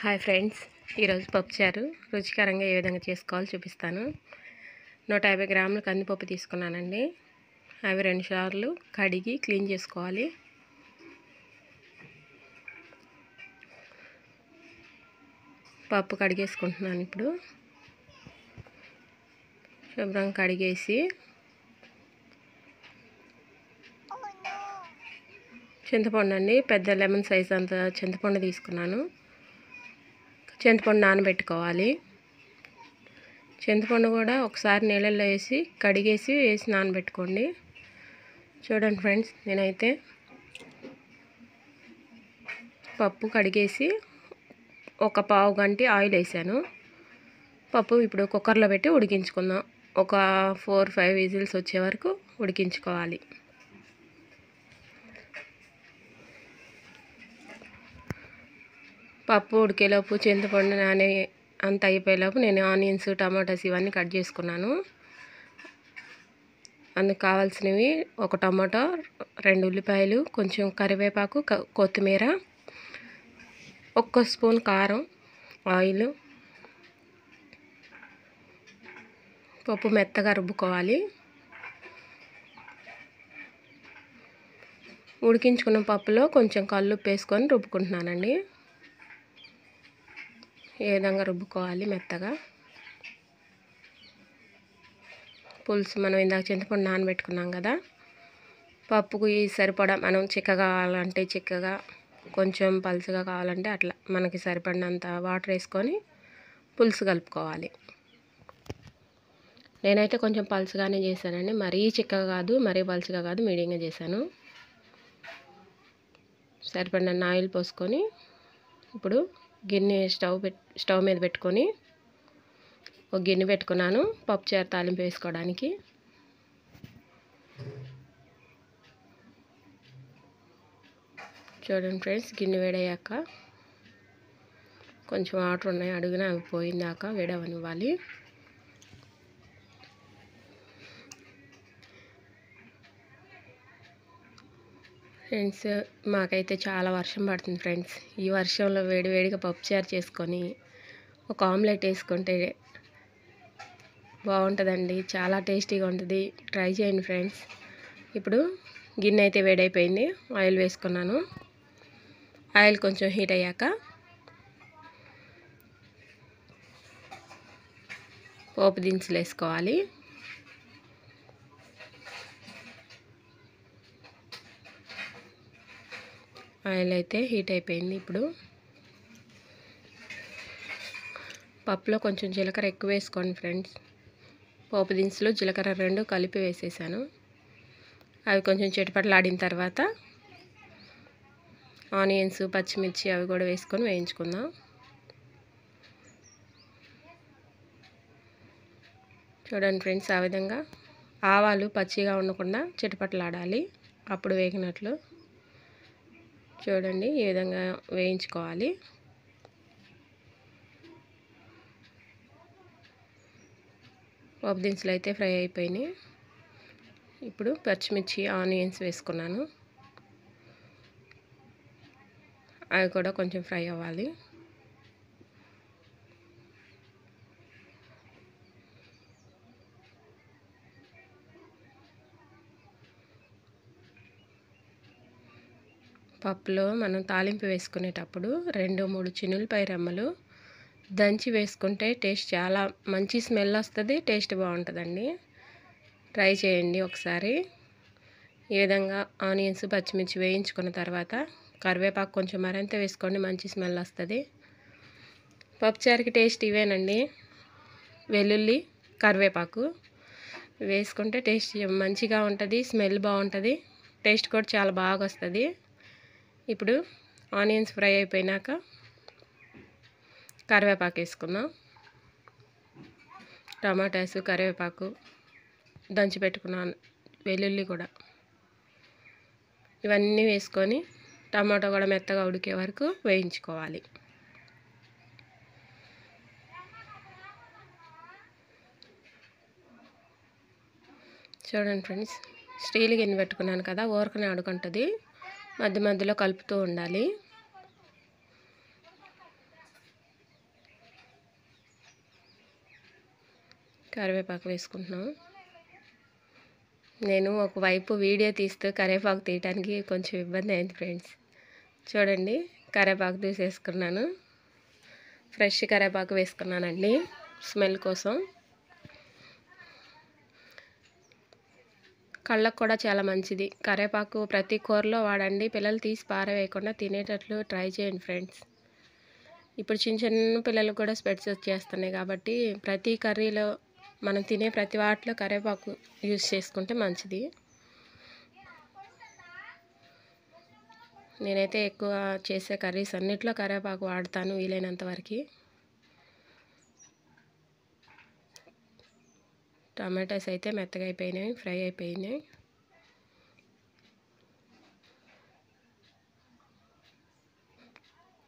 Hi friends, ఈరోజు పప్పుచారు రుచికరంగా ఏ విధంగా చేసుకోవాలో చూపిస్తాను. 150 గ్రాముల కందిపప్పు తీసుకున్నానండి. అవి 2 సార్లు కడిగి క్లీన్ చేసుకోవాలి. పప్పు కడిగేసుకుంటున్నాను. ఇప్పుడు శుభ్రంగా కడిగేసి చింతపండు అండి, పెద్ద లెమన్ సైజ్ అంత చింతపండు తీసుకున్నాను. చింతపండు నానబెట్టుకోవాలి. చింతపండు కూడా ఒకసారి నీళ్ళల్లో వేసి కడిగేసి నానబెట్టుకోండి. చూడండి ఫ్రెండ్స్, నేనైతే పప్పు కడిగేసి ఒక పావు గంట ఆయిల్ వేసాను. పప్పు ఇప్పుడు కుక్కర్లో పెట్టి ఉడికించుకుందాం. ఒక 4-5 విజిల్స్ వచ్చే వరకు ఉడికించుకోవాలి. పప్పు ఉడికేలోపు చింతపండు నానే అంత అయిపోయేలోపు నేను ఆనియన్స్, టమాటాస్ ఇవన్నీ కట్ చేసుకున్నాను. అందుకు కావాల్సినవి ఒక టమాటా, 2 ఉల్లిపాయలు, కొంచెం కరివేపాకు, కొత్తిమీర, 1 స్పూన్ కారం, ఆయిల్. పప్పు మెత్తగా రుబ్బుకోవాలి. ఉడికించుకున్న పప్పులో కొంచెం కల్లుప్పు వేసుకొని రుబ్బుకుంటున్నానండి. ఏ విధంగా రుబ్బుకోవాలి మెత్తగా. పులుసు మనం ఇందాక చింతపండు నానబెట్టుకున్నాం కదా, పప్పుకు ఈ సరిపడా మనం చిక్కగా కావాలంటే చిక్కగా, కొంచెం పలుచగా కావాలంటే అట్లా మనకి సరిపడినంత వాటర్ వేసుకొని పులుసు కలుపుకోవాలి. నేనైతే కొంచెం పలుచగానే చేశానండి. మరీ చిక్కగా కాదు, మరీ పలుచగా కాదు, మీడియంగా చేశాను. సరిపడిన ఆయిల్ పోసుకొని ఇప్పుడు గిన్నె స్టవ్ మీద పెట్టుకొని ఒక గిన్నె పెట్టుకున్నాను పప్పుచారు తాలింపు వేసుకోవడానికి. చూడండి ఫ్రెండ్స్, గిన్నె వేడయ్యాక కొంచెం వాటర్ ఉన్నాయి అడుగున, అవి పోయిందాక వేడవనివ్వాలి. ఫ్రెండ్స్, మాకైతే చాలా వర్షం పడుతుంది ఫ్రెండ్స్. ఈ వర్షంలో వేడివేడిగా పప్పుచారు చేసుకొని ఒక ఆమ్లెట్ వేసుకుంటే బాగుంటుందండి. చాలా టేస్టీగా ఉంటుంది. ట్రై చేయండి ఫ్రెండ్స్. ఇప్పుడు గిన్నె అయితే వేడైపోయింది. ఆయిల్ వేసుకున్నాను. ఆయిల్ కొంచెం హీట్ అయ్యాక పోపు దినుసులు వేసుకోవాలి. ఆయిల్ అయితే హీట్ అయిపోయింది. ఇప్పుడు పప్పులో కొంచెం జీలకర్ర ఎక్కువ వేసుకోండి ఫ్రెండ్స్. పోపు దినుసులు, జీలకర్ర 2 కలిపి వేసేసాను. అవి కొంచెం చిటపటలాడిన తర్వాత ఆనియన్స్, పచ్చిమిర్చి అవి కూడా వేసుకొని వేయించుకుందాం. చూడండి ఫ్రెండ్స్, ఆ విధంగా ఆవాలు పచ్చిగా ఉండకుండా చిటపటలాడాలి, అప్పుడు వేగినట్లు. చూడండి, ఈ విధంగా వేయించుకోవాలి. పోపు దినుసులు అయితే ఫ్రై అయిపోయినాయి. ఇప్పుడు పచ్చిమిర్చి, ఆనియన్స్ వేసుకున్నాను. అవి కూడా కొంచెం ఫ్రై అవ్వాలి. పప్పులో మనం తాలింపు వేసుకునేటప్పుడు 2-3 చిన్నులపాయ రెమ్మలు దంచి వేసుకుంటే టేస్ట్ చాలా మంచి స్మెల్ వస్తుంది, టేస్ట్ బాగుంటుందండి. ట్రై చేయండి ఒకసారి. ఈ విధంగా ఆనియన్స్, పచ్చిమిర్చి వేయించుకున్న తర్వాత కరివేపాకు కొంచెం మరింత వేసుకోండి, మంచి స్మెల్ వస్తుంది. పప్పుచారుకి టేస్ట్ ఇవేనండి. వెల్లుల్లి, కరివేపాకు వేసుకుంటే టేస్ట్ మంచిగా ఉంటుంది, స్మెల్ బాగుంటుంది, టేస్ట్ కూడా చాలా బాగా వస్తుంది. ఇప్పుడు ఆనియన్స్ ఫ్రై అయిపోయినాక కరివేపాకు వేసుకుందాం. టమాటాస్, కరివేపాకు, దంచి పెట్టుకున్నాను, వెల్లుల్లి కూడా, ఇవన్నీ వేసుకొని టమాటా కూడా మెత్తగా ఉడికే వరకు వేయించుకోవాలి. చూడండి ఫ్రెండ్స్, స్టీల్ గిన్నె పెట్టుకున్నాను కదా, ఊరకనే అడుగుంటుంది, మధ్య మధ్యలో కలుపుతూ ఉండాలి. కరివేపాకు వేసుకుంటున్నాం. నేను ఒకవైపు వీడియో తీస్తూ కరివేపాకు తీయడానికి కొంచెం ఇబ్బంది అయింది ఫ్రెండ్స్. చూడండి, కరివేపాకు తీసేసుకున్నాను. ఫ్రెష్ కరివేపాకు వేసుకున్నానండి స్మెల్ కోసం. కళ్ళకు కూడా చాలా మంచిది కరివేపాకు. ప్రతి కూరలో వాడండి. పిల్లలు తీసి పారవేయకుండా తినేటట్లు ట్రై చేయండి ఫ్రెండ్స్. ఇప్పుడు చిన్న చిన్న పిల్లలకు కూడా స్పెట్స్ వచ్చేస్తున్నాయి కాబట్టి ప్రతి కర్రీలో మనం తినే ప్రతి వాటిలో కరివేపాకు యూజ్ చేసుకుంటే మంచిది. నేనైతే ఎక్కువ చేసే కర్రీస్ అన్నిట్లో కరివేపాకు వాడతాను వీలైనంత వరకు. టమాటాస్ అయితే మెత్తగా అయిపోయినాయి, ఫ్రై అయిపోయినాయి.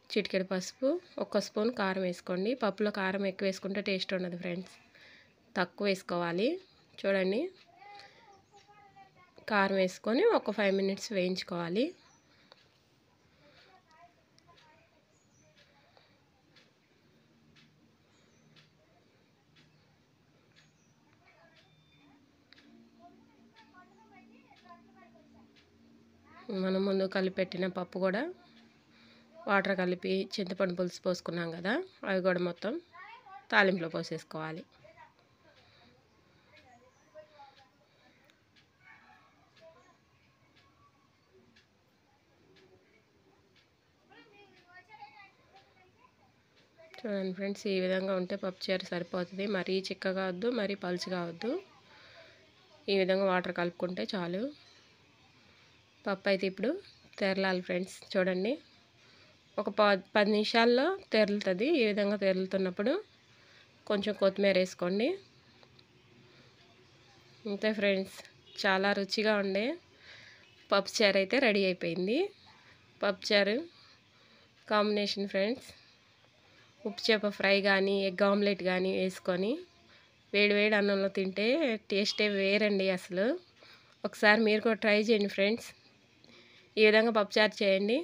చిటికెడు పసుపు, 1 స్పూన్ కారం వేసుకోండి. పప్పులో కారం ఎక్కువ వేసుకుంటే టేస్ట్ ఉండదు ఫ్రెండ్స్, తక్కువ వేసుకోవాలి. చూడండి, కారం వేసుకొని ఒక 5 మినిట్స్ వేయించుకోవాలి. మనం ముందు కలిపెట్టిన పప్పు కూడా వాటర్ కలిపి చింతపండు పులుసు పోసుకున్నాం కదా, అవి కూడా మొత్తం తాలింపులో పోసేసుకోవాలి. చూడండి ఫ్రెండ్స్, ఈ విధంగా ఉంటే పప్పుచారు సరిపోతుంది. మరీ చిక్కగా వద్దు, మరీ పలుచగా వద్దు. ఈ విధంగా వాటర్ కలుపుకుంటే చాలు. పప్పు అయితే ఇప్పుడు తెరలాలి ఫ్రెండ్స్. చూడండి, ఒక 10 నిమిషాల్లో తెరులుతుంది. ఈ విధంగా తెరులుతున్నప్పుడు కొంచెం కొత్తిమీర వేసుకోండి. అంతే ఫ్రెండ్స్, చాలా రుచిగా ఉండే పప్పుచారు అయితే రెడీ అయిపోయింది. పప్పుచారు కాంబినేషన్ ఫ్రెండ్స్, ఉప్పు చేప ఫ్రై కానీ ఎగ్ ఆమ్లెట్ కానీ వేసుకొని వేడి వేడి అన్నంలో తింటే టేస్టే వేరండి అసలు. ఒకసారి మీరు కూడా ట్రై చేయండి ఫ్రెండ్స్. ఈ విధంగా పప్పుచారు చేయండి,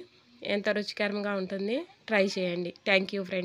ఎంత రుచికరంగా ఉంటుంది. ట్రై చేయండి. Thank you friends.